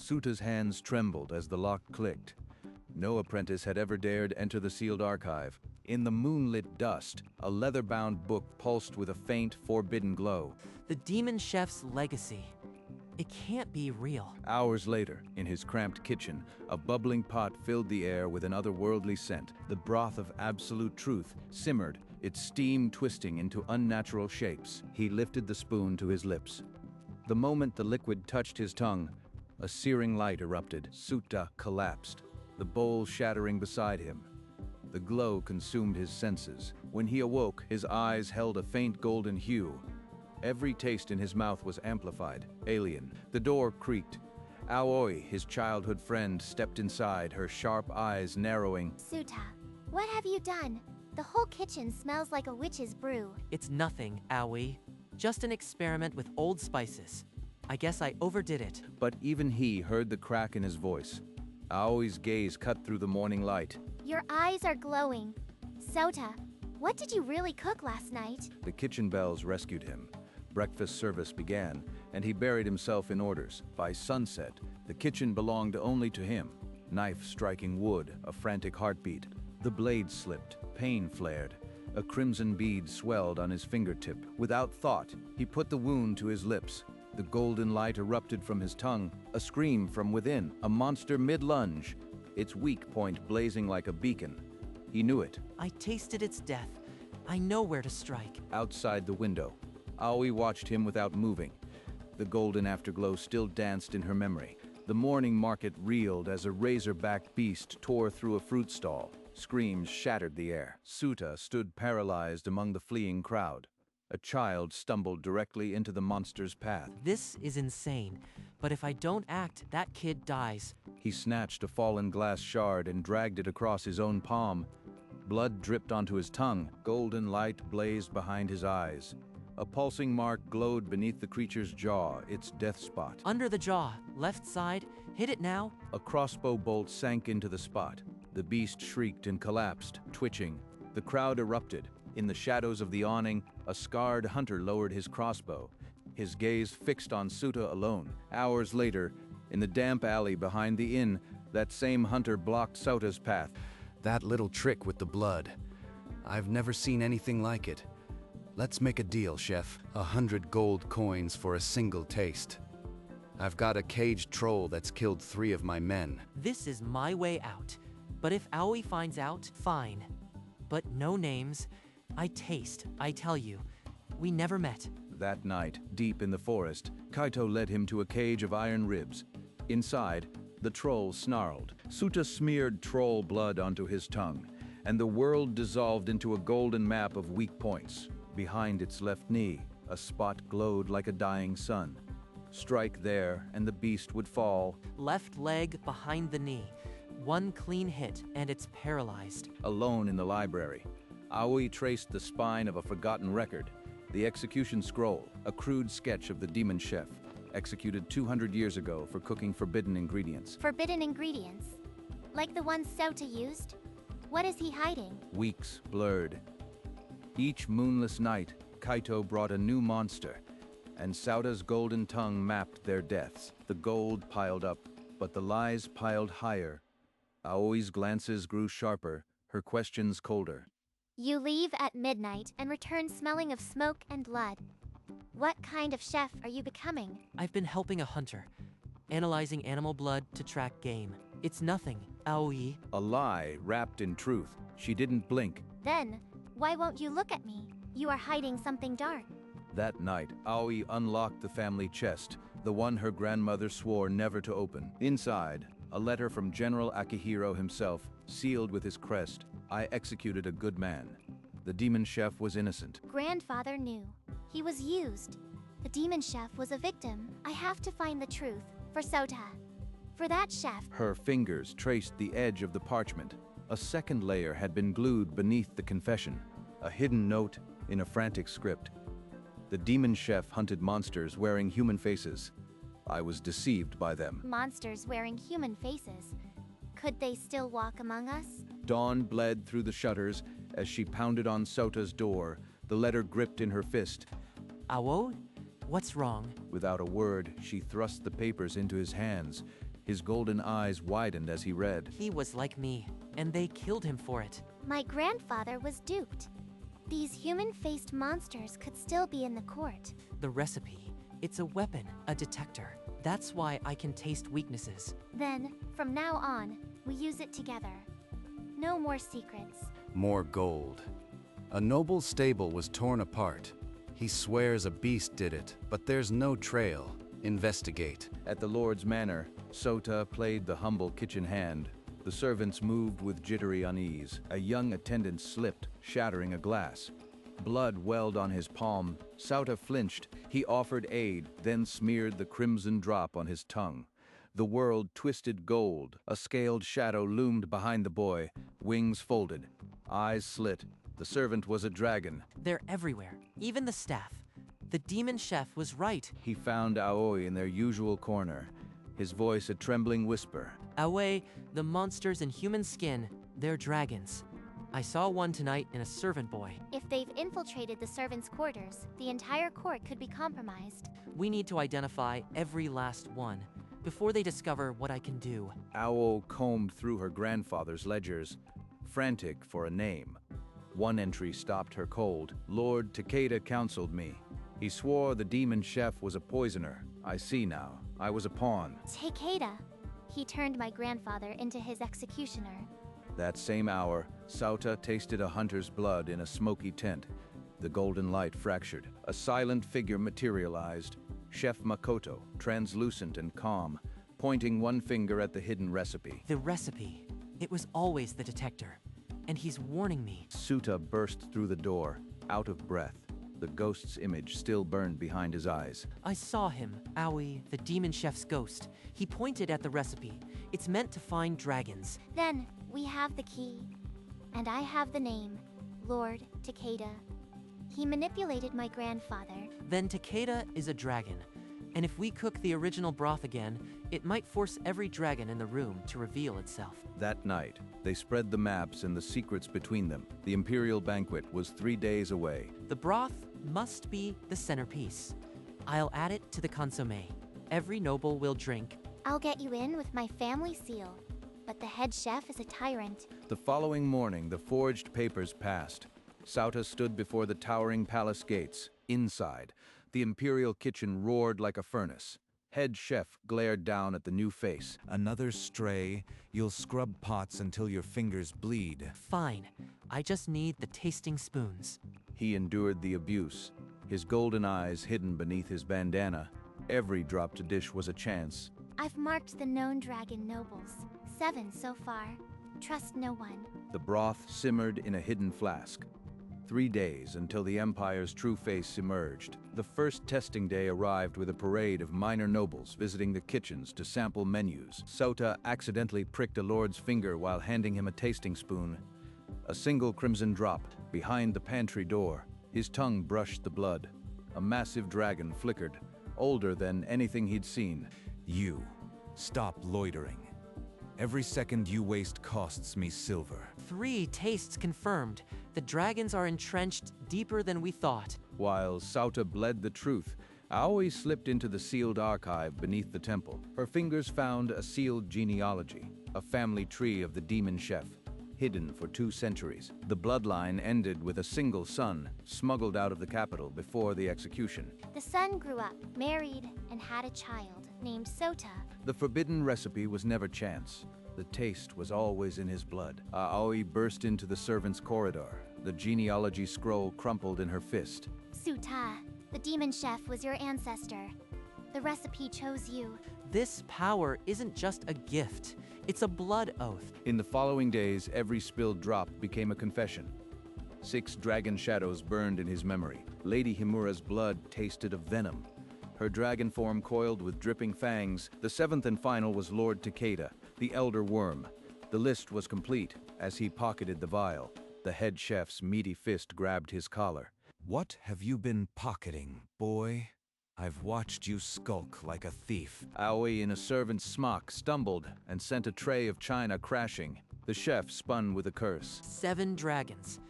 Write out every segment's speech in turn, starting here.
Suta's hands trembled as the lock clicked. No apprentice had ever dared enter the sealed archive. In the moonlit dust, a leather-bound book pulsed with a faint, forbidden glow. The demon chef's legacy. It can't be real. Hours later, in his cramped kitchen, a bubbling pot filled the air with an otherworldly scent. The broth of absolute truth simmered, its steam twisting into unnatural shapes. He lifted the spoon to his lips. The moment the liquid touched his tongue, a searing light erupted. Suta collapsed, the bowl shattering beside him. The glow consumed his senses. When he awoke, his eyes held a faint golden hue. Every taste in his mouth was amplified, alien. The door creaked. Aoi, his childhood friend, stepped inside, her sharp eyes narrowing. Suta, what have you done? The whole kitchen smells like a witch's brew. It's nothing, Aoi. Just an experiment with old spices. I guess I overdid it. But even he heard the crack in his voice. Aoi's gaze cut through the morning light. Your eyes are glowing. Sota, what did you really cook last night? The kitchen bells rescued him. Breakfast service began, and he buried himself in orders. By sunset, the kitchen belonged only to him. Knife striking wood, a frantic heartbeat. The blade slipped, pain flared. A crimson bead swelled on his fingertip. Without thought, he put the wound to his lips. The golden light erupted from his tongue, a scream from within, a monster mid-lunge, its weak point blazing like a beacon. He knew it. I tasted its death. I know where to strike. Outside the window, Aoi watched him without moving. The golden afterglow still danced in her memory. The morning market reeled as a razor-backed beast tore through a fruit stall. Screams shattered the air. Suta stood paralyzed among the fleeing crowd. A child stumbled directly into the monster's path. This is insane, but if I don't act, that kid dies. He snatched a fallen glass shard and dragged it across his own palm. Blood dripped onto his tongue. Golden light blazed behind his eyes. A pulsing mark glowed beneath the creature's jaw, its death spot. Under the jaw, left side, hit it now. A crossbow bolt sank into the spot. The beast shrieked and collapsed, twitching. The crowd erupted. In the shadows of the awning, a scarred hunter lowered his crossbow, his gaze fixed on Suta alone. Hours later, in the damp alley behind the inn, that same hunter blocked Suta's path. That little trick with the blood. I've never seen anything like it. Let's make a deal, Chef. 100 gold coins for a single taste. I've got a caged troll that's killed 3 of my men. This is my way out. But if Aoi finds out, fine. But no names. I taste, I tell you. We never met. That night, deep in the forest, Kaito led him to a cage of iron ribs. Inside, the troll snarled. Suta smeared troll blood onto his tongue, and the world dissolved into a golden map of weak points. Behind its left knee, a spot glowed like a dying sun. Strike there, and the beast would fall. Left leg behind the knee. One clean hit, and it's paralyzed. Alone in the library, Aoi traced the spine of a forgotten record. The execution scroll, a crude sketch of the demon chef, executed 200 years ago for cooking forbidden ingredients. Forbidden ingredients? Like the ones Sota used? What is he hiding? Weeks blurred. Each moonless night, Kaito brought a new monster, and Suta's golden tongue mapped their deaths. The gold piled up, but the lies piled higher. Aoi's glances grew sharper, her questions colder. You leave at midnight and return smelling of smoke and blood. What kind of chef are you becoming? I've been helping a hunter, analyzing animal blood to track game. It's nothing, Aoi. A lie wrapped in truth. She didn't blink. Then, why won't you look at me? You are hiding something dark. That night, Aoi unlocked the family chest, the one her grandmother swore never to open. Inside, a letter from General Akihiro himself, sealed with his crest. I executed a good man. The demon chef was innocent. Grandfather knew. He was used. The demon chef was a victim. I have to find the truth. For Sota. For that chef. Her fingers traced the edge of the parchment. A second layer had been glued beneath the confession. A hidden note in a frantic script. The demon chef hunted monsters wearing human faces. I was deceived by them. Monsters wearing human faces. Could they still walk among us? Dawn bled through the shutters as she pounded on Sota's door, the letter gripped in her fist. Aoi? What's wrong? Without a word, she thrust the papers into his hands. His golden eyes widened as he read. He was like me, and they killed him for it. My grandfather was duped. These human-faced monsters could still be in the court. The recipe, it's a weapon, a detector. That's why I can taste weaknesses. Then, from now on, we use it together. No more secrets. More gold. A noble stable was torn apart. He swears a beast did it, but there's no trail. Investigate. At the Lord's manor, Sota played the humble kitchen hand. The servants moved with jittery unease. A young attendant slipped, shattering a glass. Blood welled on his palm. Sota flinched. He offered aid, then smeared the crimson drop on his tongue. The world twisted gold. A scaled shadow loomed behind the boy, wings folded, eyes slit. The servant was a dragon. They're everywhere, even the staff. The demon chef was right. He found Aoi in their usual corner, his voice a trembling whisper. Aoi, the monsters in human skin, they're dragons. I saw one tonight in a servant boy. If they've infiltrated the servants' quarters, the entire court could be compromised. We need to identify every last one before they discover what I can do. Ao combed through her grandfather's ledgers, frantic for a name. One entry stopped her cold. Lord Takeda counseled me. He swore the demon chef was a poisoner. I see now. I was a pawn. Takeda. He turned my grandfather into his executioner. That same hour, Sota tasted a hunter's blood in a smoky tent. The golden light fractured. A silent figure materialized. Chef Makoto, translucent and calm, pointing one finger at the hidden recipe. The recipe. It was always the detector. And he's warning me. Suta burst through the door, out of breath. The ghost's image still burned behind his eyes. I saw him, Aoi, the demon chef's ghost. He pointed at the recipe. It's meant to find dragons. Then, we have the key. And I have the name, Lord Takeda. He manipulated my grandfather. Then Takeda is a dragon. And if we cook the original broth again, it might force every dragon in the room to reveal itself. That night, they spread the maps and the secrets between them. The imperial banquet was 3 days away. The broth must be the centerpiece. I'll add it to the consommé. Every noble will drink. I'll get you in with my family seal. But the head chef is a tyrant. The following morning, the forged papers passed. Sauta stood before the towering palace gates. Inside, the imperial kitchen roared like a furnace. Head chef glared down at the new face. Another stray, you'll scrub pots until your fingers bleed. Fine. I just need the tasting spoons. He endured the abuse, his golden eyes hidden beneath his bandana. Every dropped dish was a chance. I've marked the known dragon nobles. 7 so far. Trust no one. The broth simmered in a hidden flask. 3 days until the Empire's true face emerged. The first testing day arrived with a parade of minor nobles visiting the kitchens to sample menus. Sota accidentally pricked a lord's finger while handing him a tasting spoon. A single crimson drop behind the pantry door. His tongue brushed the blood. A massive dragon flickered, older than anything he'd seen. You, stop loitering. Every second you waste costs me silver. 3 tastes confirmed. The dragons are entrenched deeper than we thought. While Sauta bled the truth, Aoi slipped into the sealed archive beneath the temple. Her fingers found a sealed genealogy, a family tree of the demon chef, hidden for 2 centuries. The bloodline ended with a single son, smuggled out of the capital before the execution. The son grew up, married, and had a child named Sota. The forbidden recipe was never chance. The taste was always in his blood. Aoi burst into the servants' corridor. The genealogy scroll crumpled in her fist. Suta, the demon chef was your ancestor. The recipe chose you. This power isn't just a gift. It's a blood oath. In the following days, every spilled drop became a confession. 6 dragon shadows burned in his memory. Lady Himura's blood tasted of venom. Her dragon form coiled with dripping fangs. The 7th and final was Lord Takeda, the Elder Worm. The list was complete as he pocketed the vial. The head chef's meaty fist grabbed his collar. What have you been pocketing, boy? I've watched you skulk like a thief. Aoi, in a servant's smock, stumbled and sent a tray of china crashing. The chef spun with a curse. 7 dragons.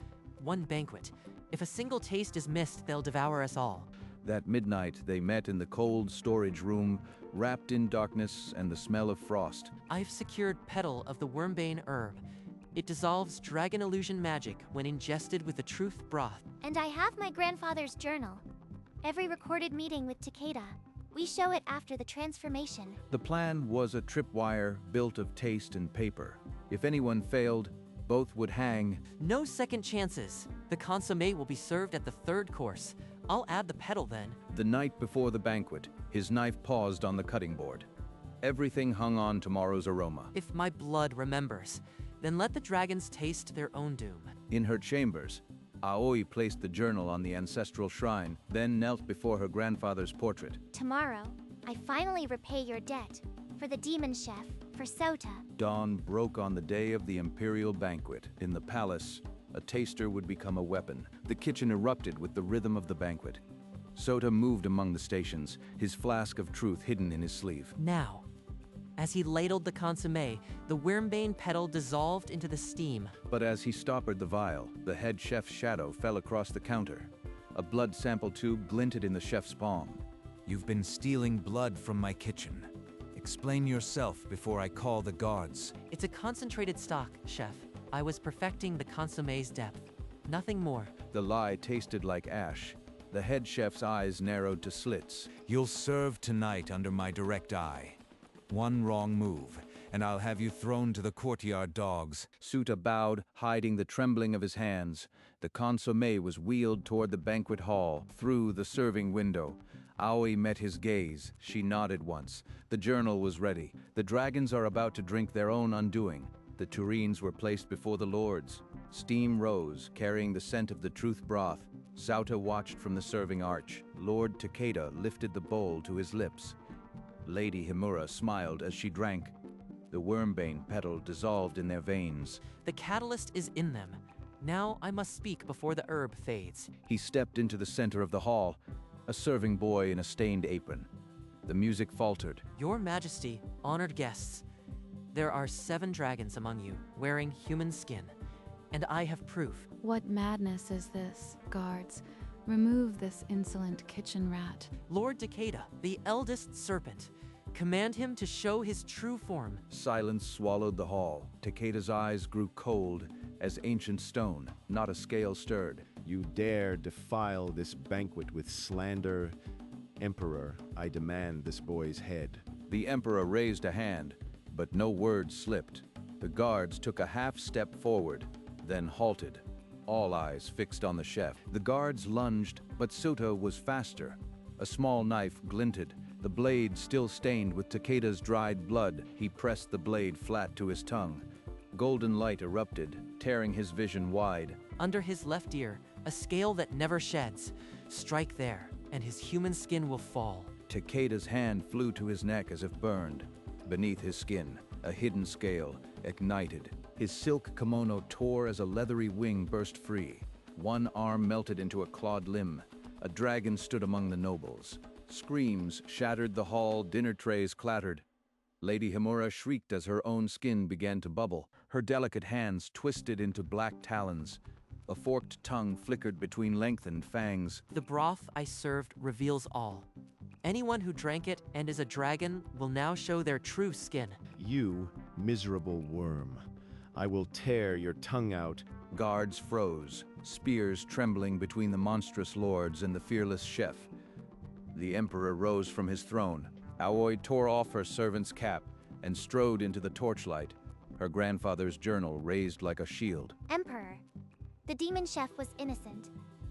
1 banquet. If a single taste is missed, they'll devour us all. That midnight, they met in the cold storage room, wrapped in darkness and the smell of frost. I've secured petal of the wormbane herb. It dissolves dragon illusion magic when ingested with the truth broth. And I have my grandfather's journal. Every recorded meeting with Takeda. We show it after the transformation. The plan was a tripwire built of taste and paper. If anyone failed, both would hang. No second chances. The consommé will be served at the third course. I'll add the petal then. The night before the banquet, his knife paused on the cutting board. Everything hung on tomorrow's aroma. If my blood remembers, then let the dragons taste their own doom. In her chambers, Aoi placed the journal on the ancestral shrine, then knelt before her grandfather's portrait. Tomorrow, I finally repay your debt. For the demon chef, for Sota. Dawn broke on the day of the imperial banquet. In the palace, a taster would become a weapon. The kitchen erupted with the rhythm of the banquet. Sota moved among the stations, his flask of truth hidden in his sleeve. Now, as he ladled the consommé, the wormbane petal dissolved into the steam. But as he stoppered the vial, the head chef's shadow fell across the counter. A blood sample tube glinted in the chef's palm. You've been stealing blood from my kitchen. Explain yourself before I call the guards. It's a concentrated stock, chef. I was perfecting the consommé's depth. Nothing more. The lie tasted like ash. The head chef's eyes narrowed to slits. You'll serve tonight under my direct eye. One wrong move, and I'll have you thrown to the courtyard dogs. Suta bowed, hiding the trembling of his hands. The consommé was wheeled toward the banquet hall, through the serving window. Aoi met his gaze. She nodded once. The journal was ready. The dragons are about to drink their own undoing. The tureens were placed before the lords. Steam rose, carrying the scent of the truth broth. Sauta watched from the serving arch. Lord Takeda lifted the bowl to his lips. Lady Himura smiled as she drank. The wormbane petal dissolved in their veins. The catalyst is in them. Now I must speak before the herb fades. He stepped into the center of the hall, a serving boy in a stained apron. The music faltered. Your Majesty, honored guests, there are 7 dragons among you, wearing human skin, and I have proof. What madness is this, guards? Remove this insolent kitchen rat. Lord Takeda, the eldest serpent, command him to show his true form. Silence swallowed the hall. Takeda's eyes grew cold as ancient stone. Not a scale stirred. You dare defile this banquet with slander? Emperor, I demand this boy's head. The emperor raised a hand, but no word slipped. The guards took a half step forward, then halted. All eyes fixed on the chef. The guards lunged, but Suta was faster. A small knife glinted, the blade still stained with Takeda's dried blood. He pressed the blade flat to his tongue. Golden light erupted, tearing his vision wide. Under his left ear, a scale that never sheds. Strike there, and his human skin will fall. Takeda's hand flew to his neck as if burned. Beneath his skin, a hidden scale ignited. His silk kimono tore as a leathery wing burst free. One arm melted into a clawed limb. A dragon stood among the nobles. Screams shattered the hall, dinner trays clattered. Lady Himura shrieked as her own skin began to bubble. Her delicate hands twisted into black talons. A forked tongue flickered between lengthened fangs. The broth I served reveals all. Anyone who drank it and is a dragon will now show their true skin. You, miserable worm, I will tear your tongue out. Guards froze, spears trembling between the monstrous lords and the fearless chef. The emperor rose from his throne. Aoi tore off her servant's cap and strode into the torchlight, her grandfather's journal raised like a shield. Emperor, the demon chef was innocent.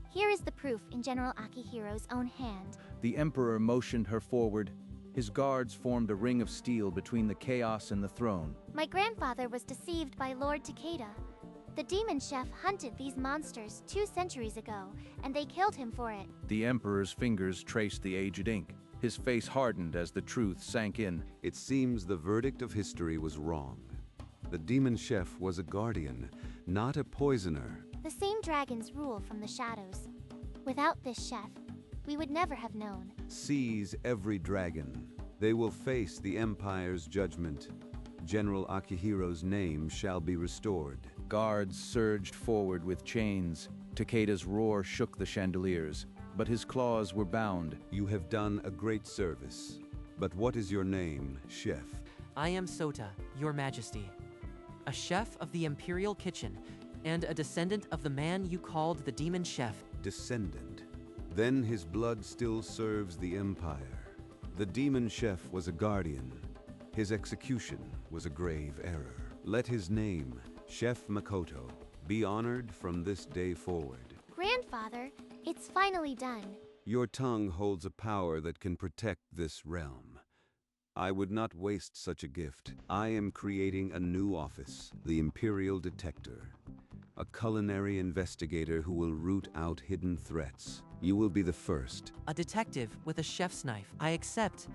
Here is the proof in General Akihiro's own hand. The emperor motioned her forward. His guards formed a ring of steel between the chaos and the throne. My grandfather was deceived by Lord Takeda. The demon chef hunted these monsters 2 centuries ago, and they killed him for it. The emperor's fingers traced the aged ink. His face hardened as the truth sank in. It seems the verdict of history was wrong. The demon chef was a guardian, not a poisoner. The same dragons rule from the shadows. Without this chef, we would never have known. Seize every dragon. They will face the Empire's judgment. General Akihiro's name shall be restored. Guards surged forward with chains. Takeda's roar shook the chandeliers, but his claws were bound. You have done a great service. But what is your name, chef? I am Sota, Your Majesty, a chef of the Imperial Kitchen, and a descendant of the man you called the Demon Chef. Descendant. Then his blood still serves the Empire. The Demon Chef was a guardian. His execution was a grave error. Let his name, Chef Makoto, be honored from this day forward. Grandfather, it's finally done. Your tongue holds a power that can protect this realm. I would not waste such a gift. I am creating a new office, the Imperial Detector. A culinary investigator who will root out hidden threats. You will be the first. A detective with a chef's knife. I accept.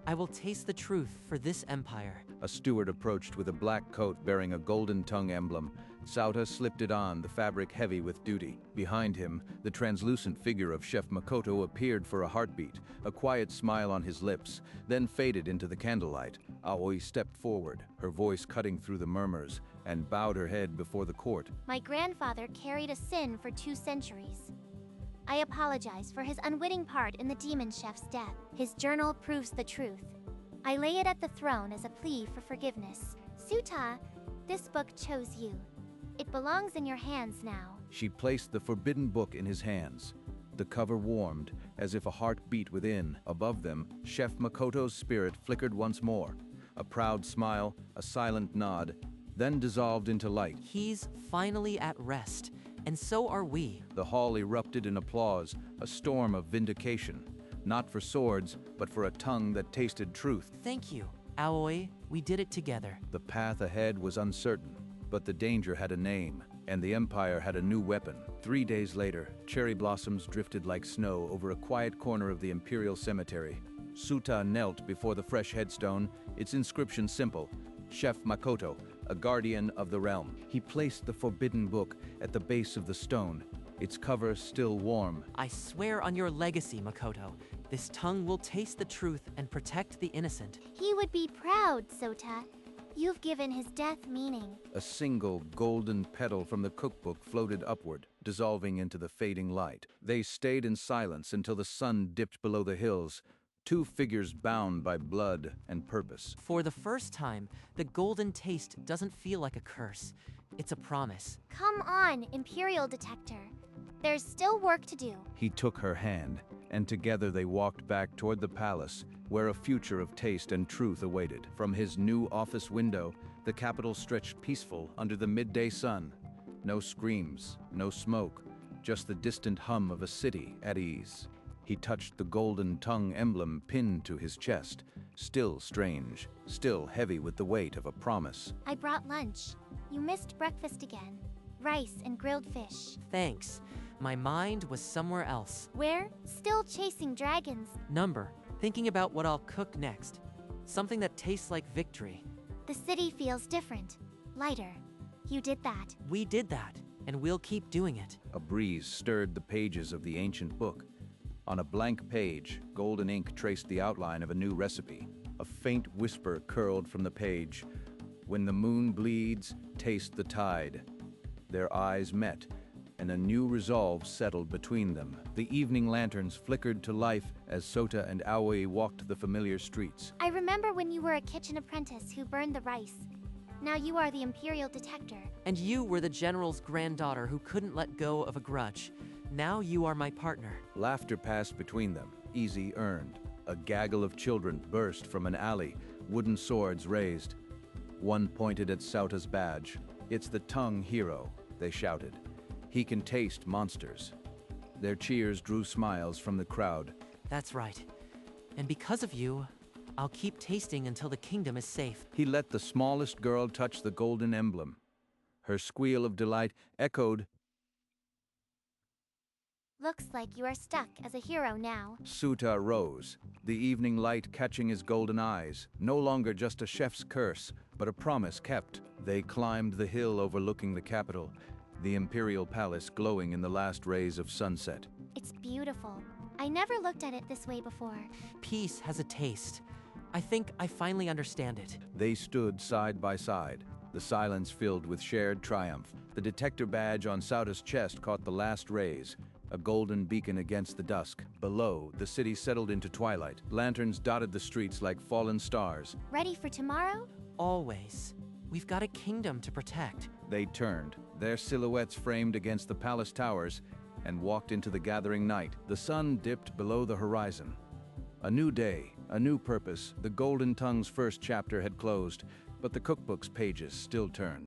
I will taste the truth for this empire. A steward approached with a black coat bearing a golden tongue emblem. Sauta slipped it on, the fabric heavy with duty. Behind him, the translucent figure of Chef Makoto appeared for a heartbeat, a quiet smile on his lips, then faded into the candlelight. Aoi stepped forward, her voice cutting through the murmurs, and bowed her head before the court. My grandfather carried a sin for 2 centuries. I apologize for his unwitting part in the Demon Chef's death. His journal proves the truth. I lay it at the throne as a plea for forgiveness. Suta, this book chose you. It belongs in your hands now. She placed the forbidden book in his hands. The cover warmed, as if a heart beat within. Above them, Chef Makoto's spirit flickered once more. A proud smile, a silent nod, then dissolved into light. He's finally at rest, and so are we. The hall erupted in applause, a storm of vindication. Not for swords, but for a tongue that tasted truth. Thank you, Aoi. We did it together. The path ahead was uncertain, but the danger had a name, and the Empire had a new weapon. 3 days later, cherry blossoms drifted like snow over a quiet corner of the Imperial Cemetery. Suta knelt before the fresh headstone, its inscription simple, Chef Makoto, a guardian of the realm. He placed the forbidden book at the base of the stone, its cover still warm. I swear on your legacy, Makoto. This tongue will taste the truth and protect the innocent. He would be proud, Sota. You've given his death meaning. A single golden petal from the cookbook floated upward, dissolving into the fading light. They stayed in silence until the sun dipped below the hills, 2 figures bound by blood and purpose. For the first time, the golden taste doesn't feel like a curse. It's a promise. Come on, Imperial Detector. There's still work to do. He took her hand, and together they walked back toward the palace, where a future of taste and truth awaited. From his new office window, the capital stretched peaceful under the midday sun. No screams, no smoke, just the distant hum of a city at ease. He touched the golden tongue emblem pinned to his chest, still strange, still heavy with the weight of a promise. I brought lunch. You missed breakfast again. Rice and grilled fish. Thanks. My mind was somewhere else. Where? Still chasing dragons. Number. Thinking about what I'll cook next. Something that tastes like victory. The city feels different. Lighter. You did that. We did that, and we'll keep doing it. A breeze stirred the pages of the ancient book. On a blank page, golden ink traced the outline of a new recipe. A faint whisper curled from the page. When the moon bleeds, taste the tide. Their eyes met, and a new resolve settled between them. The evening lanterns flickered to life as Sota and Aoi walked the familiar streets. I remember when you were a kitchen apprentice who burned the rice. Now you are the Imperial Detector. And you were the general's granddaughter who couldn't let go of a grudge. Now you are my partner. Laughter passed between them, easy earned. A gaggle of children burst from an alley, wooden swords raised. One pointed at Sauta's badge. "It's the tongue hero," they shouted. "He can taste monsters." Their cheers drew smiles from the crowd. That's right. And because of you, I'll keep tasting until the kingdom is safe. He let the smallest girl touch the golden emblem. Her squeal of delight echoed. Looks like you are stuck as a hero now. Suta rose, the evening light catching his golden eyes. No longer just a chef's curse, but a promise kept. They climbed the hill overlooking the capital, the imperial palace glowing in the last rays of sunset. It's beautiful. I never looked at it this way before. Peace has a taste. I think I finally understand it. They stood side by side, the silence filled with shared triumph. The detector badge on Sauta's chest caught the last rays, a golden beacon against the dusk. Below, the city settled into twilight. Lanterns dotted the streets like fallen stars. Ready for tomorrow? Always. We've got a kingdom to protect. They turned, their silhouettes framed against the palace towers, and walked into the gathering night. The sun dipped below the horizon. A new day, a new purpose. The Golden Tongue's first chapter had closed, but the cookbook's pages still turned.